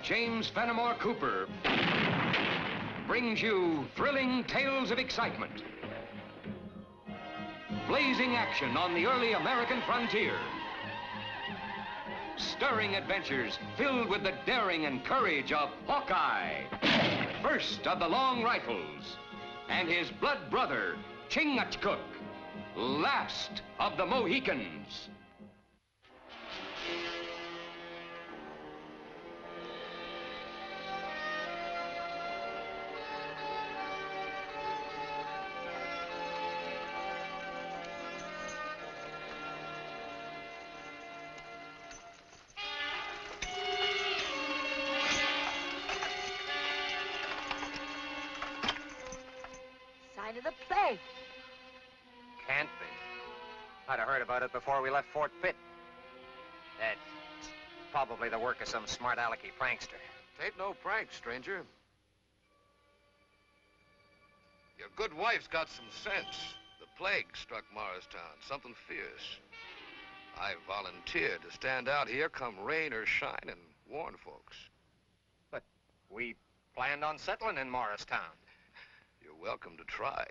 James Fenimore Cooper brings you thrilling tales of excitement, blazing action on the early American frontier, stirring adventures filled with the daring and courage of Hawkeye, first of the long rifles, and his blood brother, Chingachgook, last of the Mohicans. Sign of the plague. Can't be. I'd have heard about it before we left Fort Pitt. That's probably the work of some smart alecky prankster. Tain't no prank, stranger. Your good wife's got some sense. The plague struck Morristown, something fierce. I volunteered to stand out here come rain or shine and warn folks. But we planned on settling in Morristown. You're welcome to try.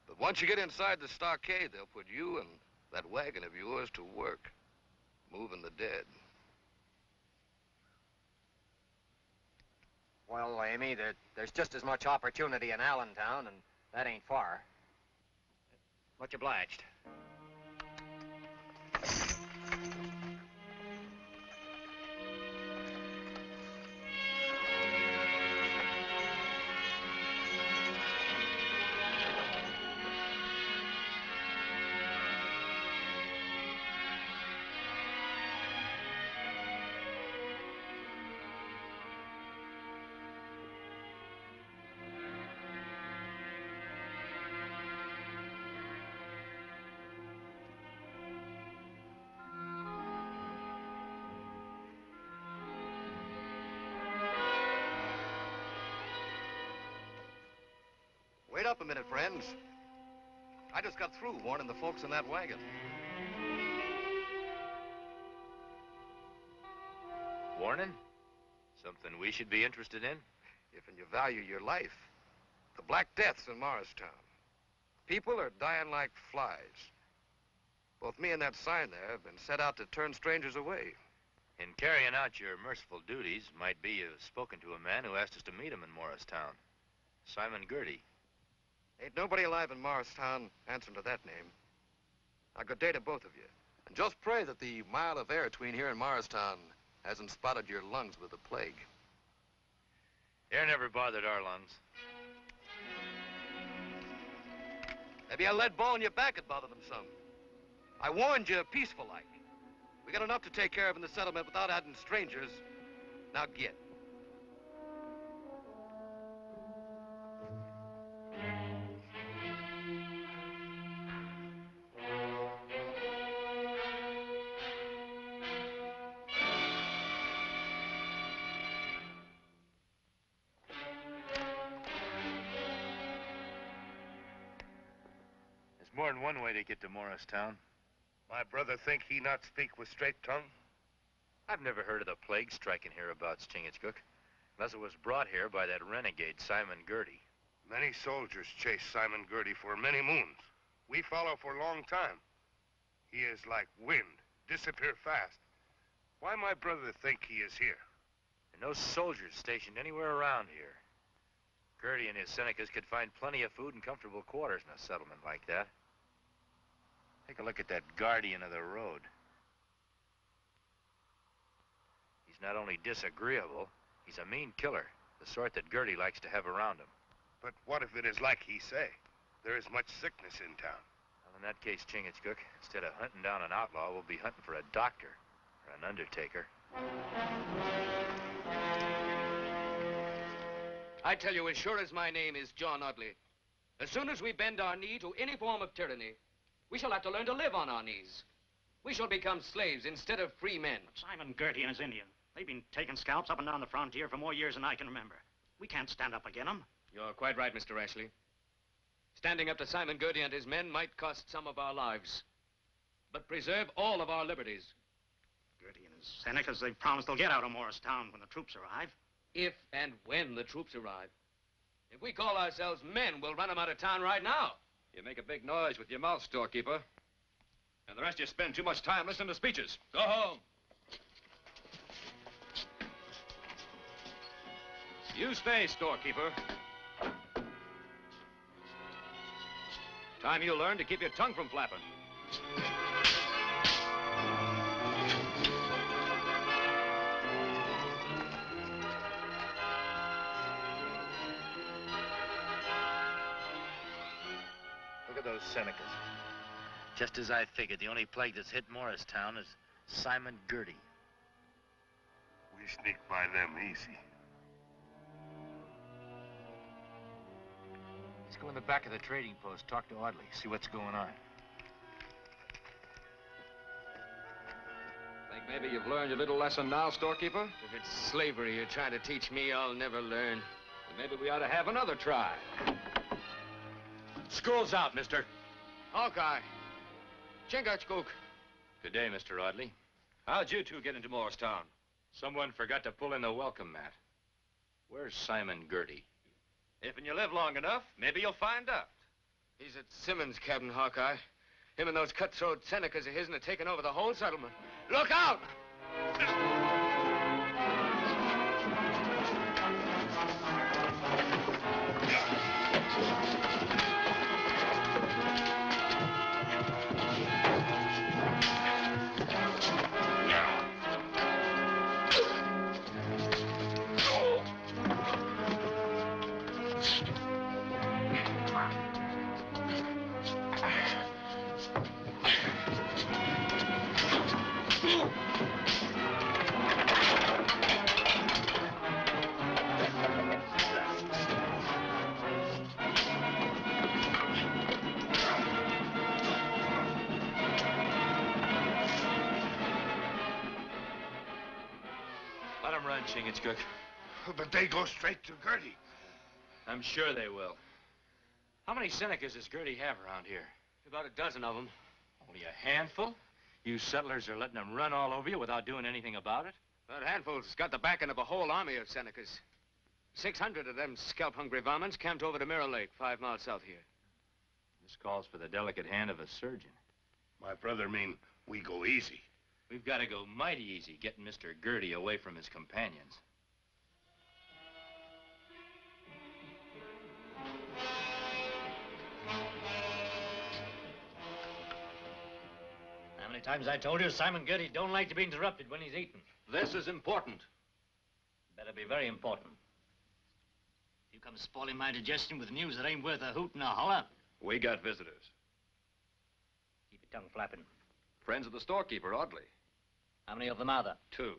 But once you get inside the stockade, they'll put you and that wagon of yours to work, moving the dead. Well, Amy, there's just as much opportunity in Allentown, and that ain't far. Much obliged. Wait up a minute, friends. I just got through warning the folks in that wagon. Warning? Something we should be interested in? If you value your life. The Black Death's in Morristown. People are dying like flies. Both me and that sign there have been set out to turn strangers away. In carrying out your merciful duties, might be you've spoken to a man who asked us to meet him in Morristown. Simon Girty. Ain't nobody alive in Morristown answering to that name. Now, good day to both of you. And just pray that the mile of air between here and Morristown hasn't spotted your lungs with the plague. Air never bothered our lungs. Maybe a lead ball in your back would bother them some. I warned you peaceful-like. We got enough to take care of in the settlement without adding strangers. Now get. There's more than one way to get to Morristown. My brother think he not speak with straight tongue? I've never heard of the plague striking hereabouts, Chingachgook, unless it was brought here by that renegade Simon Girty. Many soldiers chase Simon Girty for many moons. We follow for a long time. He is like wind, disappear fast. Why my brother think he is here? And no soldiers stationed anywhere around here. Girty and his Senecas could find plenty of food and comfortable quarters in a settlement like that. Take a look at that guardian of the road. He's not only disagreeable, he's a mean killer, the sort that Girty likes to have around him. But what if it is like he say? There is much sickness in town. Well, in that case, Chingachgook, instead of hunting down an outlaw, we'll be hunting for a doctor or an undertaker. I tell you, as sure as my name is John Audley, as soon as we bend our knee to any form of tyranny, we shall have to learn to live on our knees. We shall become slaves instead of free men. Simon Girty and his Indian, they've been taking scalps up and down the frontier for more years than I can remember. We can't stand up against them. You're quite right, Mr. Ashley. Standing up to Simon Girty and his men might cost some of our lives, but preserve all of our liberties. Girty and Senecas, they've promised they'll get out of Morristown when the troops arrive. If and when the troops arrive. If we call ourselves men, we'll run them out of town right now. You make a big noise with your mouth, storekeeper. And the rest of you spend too much time listening to speeches. Go home. You stay, storekeeper. Time you learn to keep your tongue from flapping. Look at those Senecas. Just as I figured, the only plague that's hit Morristown is Simon Girty. We sneak by them easy. Let's go in the back of the trading post, talk to Audley, see what's going on. Think maybe you've learned your little lesson now, storekeeper? If it's slavery you're trying to teach me, I'll never learn. Then maybe we ought to have another try. School's out, mister. Hawkeye. Chingachgook. Good day, Mr. Audley. How'd you two get into Morristown? Someone forgot to pull in the welcome mat. Where's Simon Girty? If you live long enough, maybe you'll find out. He's at Simmons' cabin, Hawkeye. Him and those cutthroat Senecas of his'n have taken over the whole settlement. Look out! Let him run, Chingachgook. But they go straight to Girty. I'm sure they will. How many Senecas does Girty have around here? About a dozen of them. Only a handful? You settlers are letting them run all over you without doing anything about it? That handful's got the backing of a whole army of Senecas. 600 of them scalp-hungry varmints camped over to Mirror Lake, 5 miles south here. This calls for the delicate hand of a surgeon. My brother mean we go easy. We've got to go mighty easy getting Mr. Girty away from his companions. How many times I told you Simon Girty don't like to be interrupted when he's eating? This is important. Better be very important. You come spoiling my digestion with news that ain't worth a hoot and a holler. We got visitors. Keep your tongue flapping. Friends of the storekeeper, Audley. How many of them are there? 2.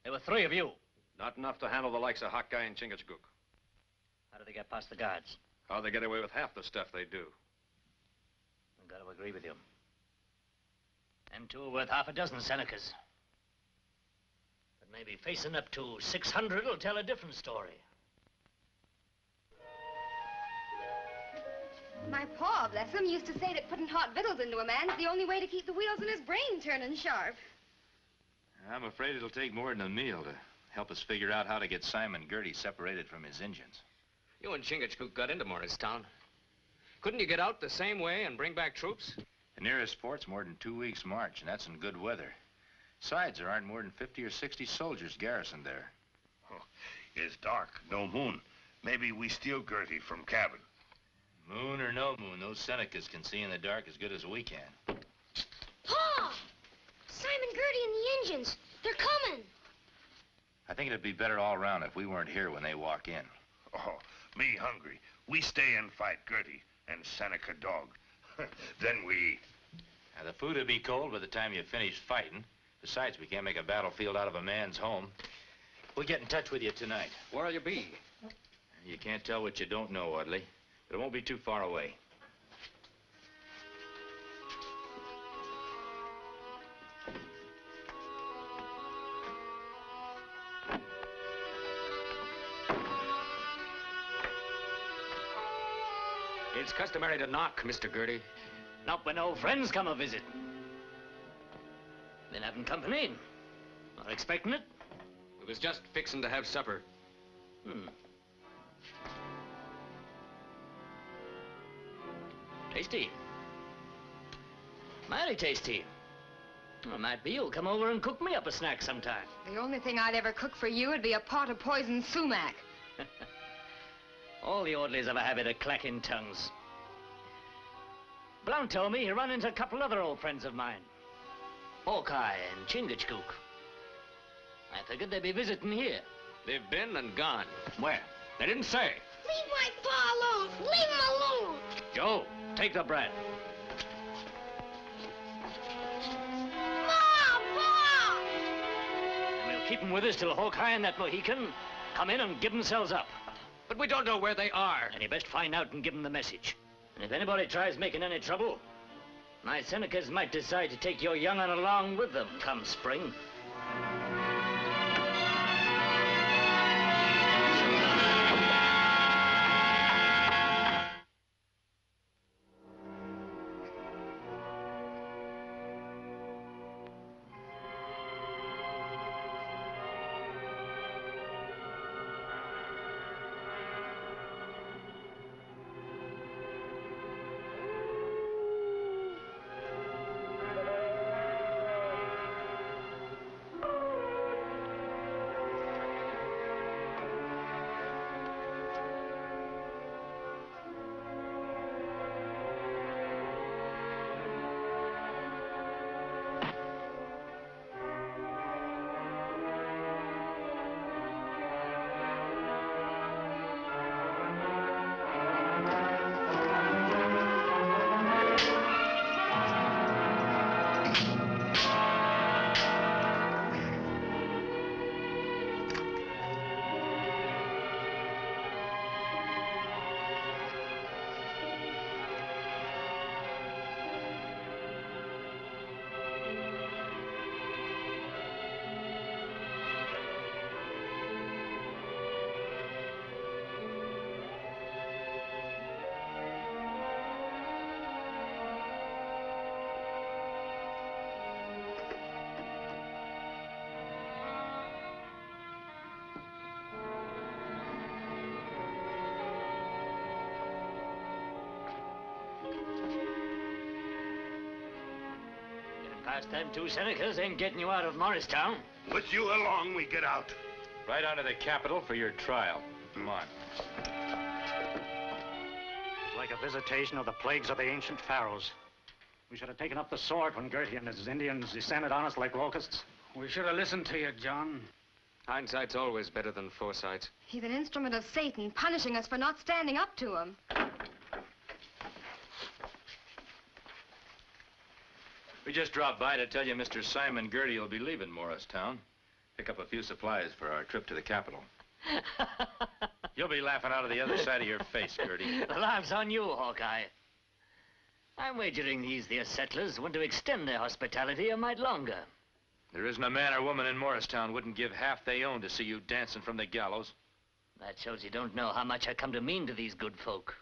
There were 3 of you. Not enough to handle the likes of Hawkeye and Chingachgook. How do they get past the guards? How they get away with half the stuff they do. I've got to agree with you. Them 2 are worth half a dozen Senecas. But maybe facing up to 600 will tell a different story. My pa, bless him, used to say that putting hot victuals into a man's the only way to keep the wheels in his brain turning sharp. I'm afraid it'll take more than a meal to help us figure out how to get Simon Girty separated from his Injuns. You and Chingachgook got into Morristown. Couldn't you get out the same way and bring back troops? The nearest fort's more than 2 weeks' march, and that's in good weather. Besides, there aren't more than 50 or 60 soldiers garrisoned there. Oh, it's dark, no moon. Maybe we steal Girty from cabin. Moon or no moon, those Senecas can see in the dark as good as we can. Pa! Simon Girty and the Injuns. They're coming. I think it'd be better all around if we weren't here when they walk in. Oh, me hungry. We stay and fight Girty and Seneca dog. Then we eat. Now, the food would be cold by the time you finish fighting. Besides, we can't make a battlefield out of a man's home. We'll get in touch with you tonight. Where'll you be? You can't tell what you don't know, Audley. But it won't be too far away. It's customary to knock, Mr. Girty. Not when old friends come a visit. Been having company. Not expecting it? We was just fixing to have supper. Tasty. Mighty tasty. Well, might be you'll come over and cook me up a snack sometime. The only thing I'd ever cook for you would be a pot of poisoned sumac. All the orderlies have a habit of clacking tongues. Blount told me he run into a couple other old friends of mine. Hawkeye and Chingachgook. I figured they'd be visiting here. They've been and gone. Where? They didn't say. Leave my pa alone. Leave him alone. Joe, take the bread. Pa! And we'll keep them with us till Hawkeye and that Mohican come in and give themselves up. But we don't know where they are. And you best find out and give them the message. And if anybody tries making any trouble, my Senecas might decide to take your young'un along with them come spring. Past them two Senecas ain't getting you out of Morristown. With you along, we get out. Right on to the capital for your trial. Come on. It's like a visitation of the plagues of the ancient pharaohs. We should have taken up the sword when Girty and his Indians descended on us like locusts. We should have listened to you, John. Hindsight's always better than foresight. He's an instrument of Satan, punishing us for not standing up to him. We just dropped by to tell you Mr. Simon Girty will be leaving Morristown. Pick up a few supplies for our trip to the capital. You'll be laughing out of the other side of your face, Girty. The laugh's on you, Hawkeye. I'm wagering these there settlers want to extend their hospitality a mite longer. There isn't a man or woman in Morristown wouldn't give half they own to see you dancing from the gallows. That shows you don't know how much I come to mean to these good folk.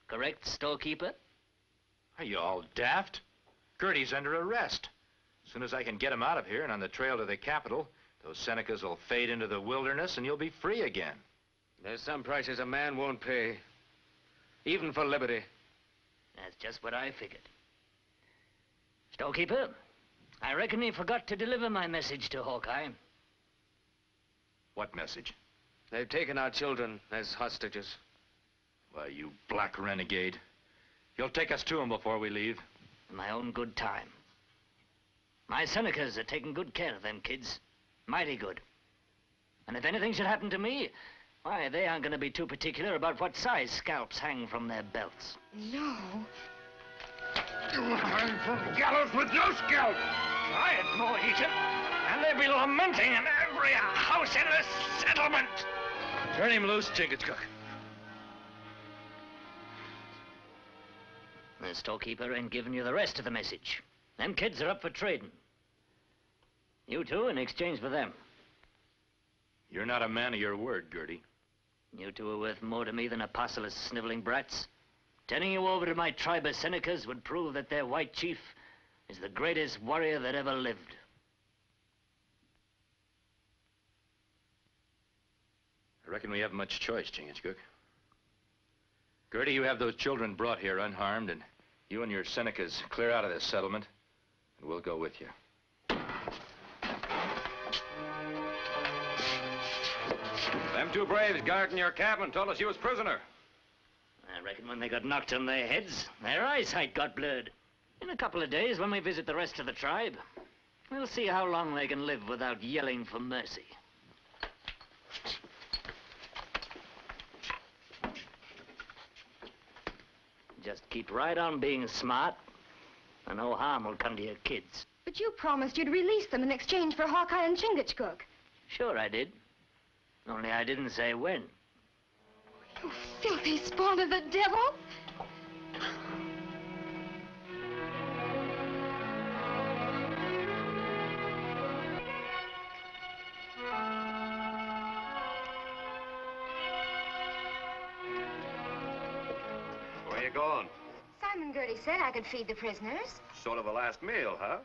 Correct, storekeeper? Are you all daft? Girty's under arrest. As soon as I can get him out of here and on the trail to the capital, those Senecas will fade into the wilderness and you'll be free again. There's some prices a man won't pay, even for liberty. That's just what I figured. Storekeeper, I reckon he forgot to deliver my message to Hawkeye. What message? They've taken our children as hostages. Why, you black renegade. You'll take us to him before we leave. In my own good time. My Senecas are taking good care of them kids. Mighty good. And if anything should happen to me, why, they aren't going to be too particular about what size scalps hang from their belts. No. You hang from the gallows with no scalp. Try it, Mohican, and they'll be lamenting in every house in the settlement. Turn him loose, Chingachgook. The storekeeper ain't giving you the rest of the message. Them kids are up for trading. You two in exchange for them. You're not a man of your word, Girty. You two are worth more to me than a parcel of sniveling brats. Turning you over to my tribe of Senecas would prove that their white chief is the greatest warrior that ever lived. I reckon we haven't much choice, Chingachgook. Girty, you have those children brought here unharmed, and you and your Senecas clear out of this settlement, and we'll go with you. Them two braves guarding your cabin told us you was prisoner. I reckon when they got knocked on their heads, their eyesight got blurred. In a couple of days, when we visit the rest of the tribe, we'll see how long they can live without yelling for mercy. Just keep right on being smart, and no harm will come to your kids. But you promised you'd release them in exchange for Hawkeye and Chingachgook. Sure I did. Only I didn't say when. You filthy spawn of the devil! Where you going? Simon Girty said I could feed the prisoners. Sort of a last meal, huh?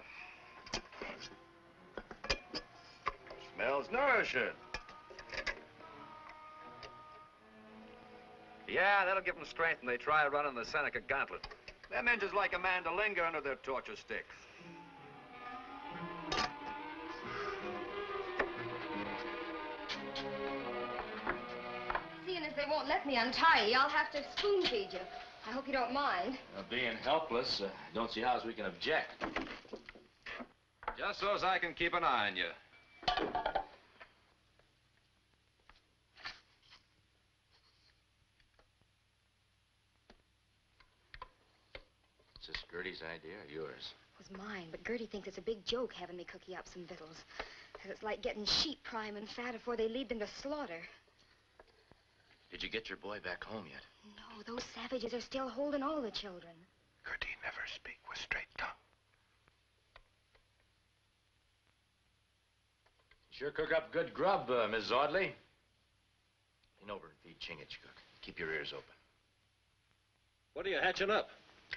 Smells nourishing. Yeah, that'll give them strength when they try running the Seneca gauntlet. Them Injuns like a man to linger under their torture stick. Seeing as they won't let me untie you, I'll have to spoon feed you. I hope you don't mind. Being helpless, don't see how we can object. Just so as I can keep an eye on you. Is this Girty's idea or yours? It was mine, but Girty thinks it's a big joke having me cook you up some victuals. Says it's like getting sheep prime and fat before they lead them to slaughter. Did you get your boy back home yet? No, those savages are still holding all the children. Girty never speak with straight tongue. Sure cook up good grub, Miss Audley. Lean over and feed Chingachgook. Keep your ears open. What are you hatching up?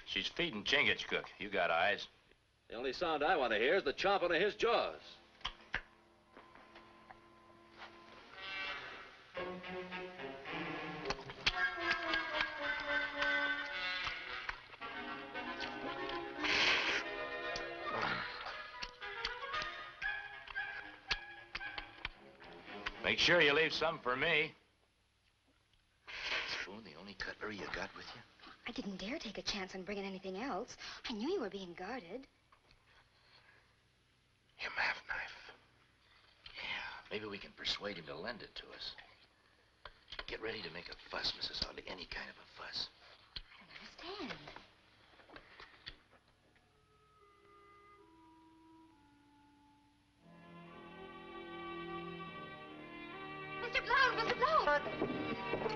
She's feeding Chingachgook. You got eyes. The only sound I want to hear is the chomping of his jaws. Make sure you leave some for me. Spoon, the only cutlery you got with you? I didn't dare take a chance on bringing anything else. I knew you were being guarded. Him have knife. Yeah, maybe we can persuade him to lend it to us. Get ready to make a fuss, Mrs. Audley. Any kind of a fuss. I don't understand. Mr. Blount!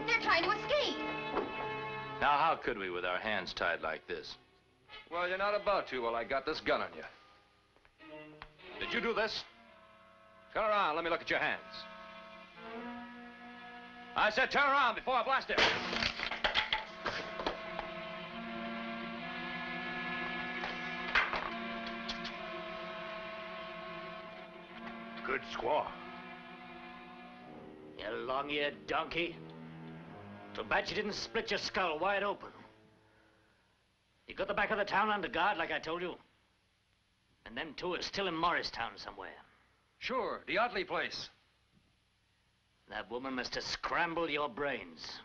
They're trying to escape. Now, how could we with our hands tied like this? Well, you're not about to while I got this gun on you. Did you do this? Turn around, let me look at your hands. I said turn around before I blast it. Good squaw. You long-eared donkey. Too bad you didn't split your skull wide open. You got the back of the town under guard, like I told you. And them two are still in Morristown somewhere. Sure, the Otley place. That woman must have scrambled your brains.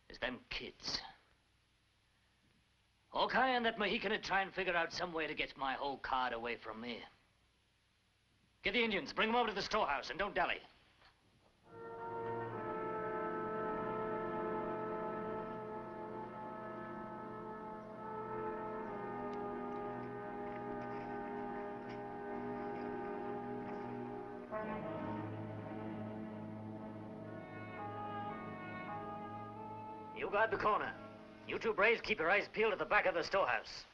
It's them kids. Hawkeye and that Mohican would try and figure out some way to get my whole card away from me. Get the Indians, bring them over to the storehouse, and don't dally. You guard the corner. You two braves keep your eyes peeled at the back of the storehouse.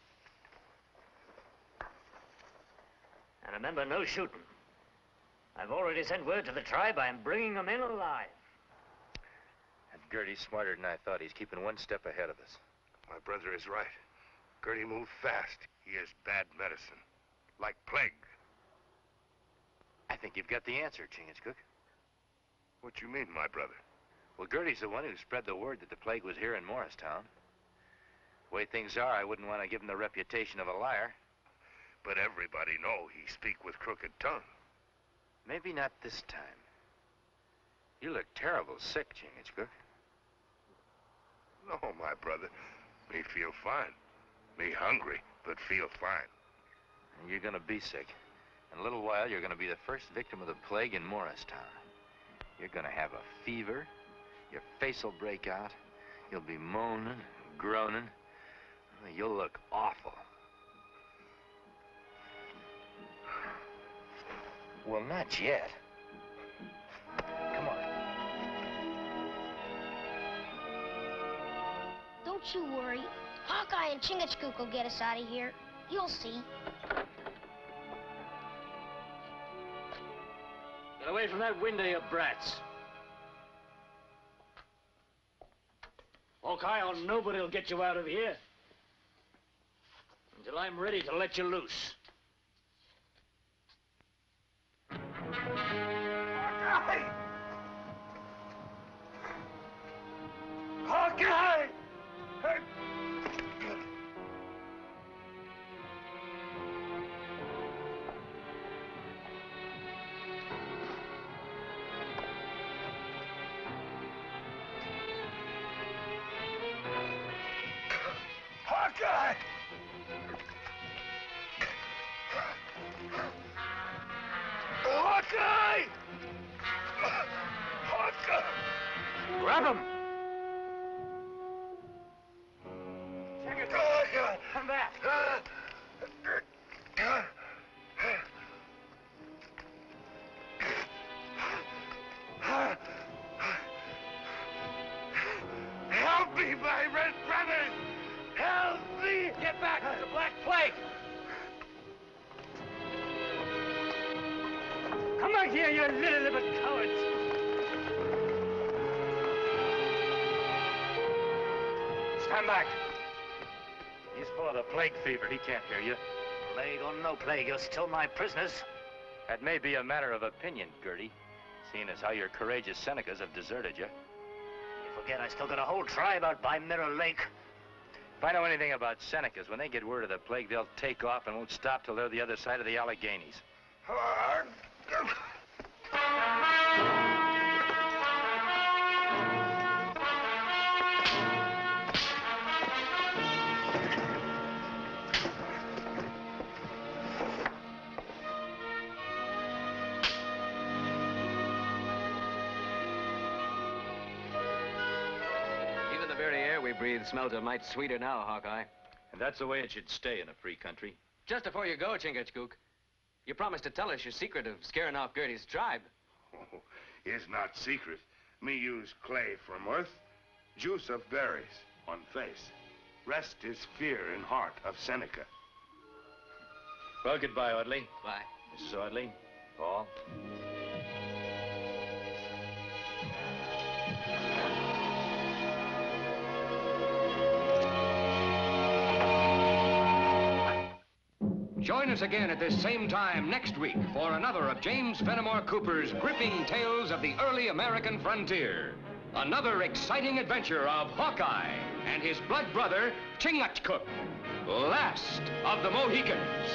And remember, no shooting. I've already sent word to the tribe I'm bringing them in alive. And Girty's smarter than I thought. He's keeping one step ahead of us. My brother is right. Girty moved fast. He is bad medicine. Like plague. I think you've got the answer, Chingachgook. What you mean, my brother? Well, Girty's the one who spread the word that the plague was here in Morristown. The way things are, I wouldn't want to give him the reputation of a liar. But everybody know he speak with crooked tongue. Maybe not this time. You look terrible sick, Chingachgook. No, my brother. Me feel fine. Me hungry, but feel fine. And you're gonna be sick. In a little while, you're gonna be the first victim of the plague in Morristown. You're gonna have a fever. Your face will break out. You'll be moaning, groaning. You'll look awful. Well, not yet. Come on. Don't you worry. Hawkeye and Chingachgook will get us out of here. You'll see. Get away from that window, you brats. Hawkeye or nobody will get you out of here until I'm ready to let you loose. Hawkeye! Hawkeye! Hawkeye! Hawkeye! Hawkeye! Grab him! Come back! Help me, my red brothers! Help me! Get back! It's a black plague! Come back here, you little cowards! Stand back. He's full of the plague fever. He can't hear you. Plague or no plague, you're still my prisoners. That may be a matter of opinion, Girty, seeing as how your courageous Senecas have deserted you. You forget I still got a whole tribe out by Mirror Lake. If I know anything about Senecas, when they get word of the plague, they'll take off and won't stop till they're the other side of the Alleghenies. Even the very air we breathe smells a mite sweeter now, Hawkeye. And that's the way it should stay in a free country. Just before you go, Chingachgook, you promised to tell us your secret of scaring off Girty's tribe. Oh, it's not secret. Me use clay from earth, juice of berries on face. Rest is fear in heart of Seneca. Well, goodbye, Audley. Bye. Mrs. Audley, Paul. Join us again at this same time next week for another of James Fenimore Cooper's gripping tales of the early American frontier. Another exciting adventure of Hawkeye and his blood brother, Chingachgook, last of the Mohicans.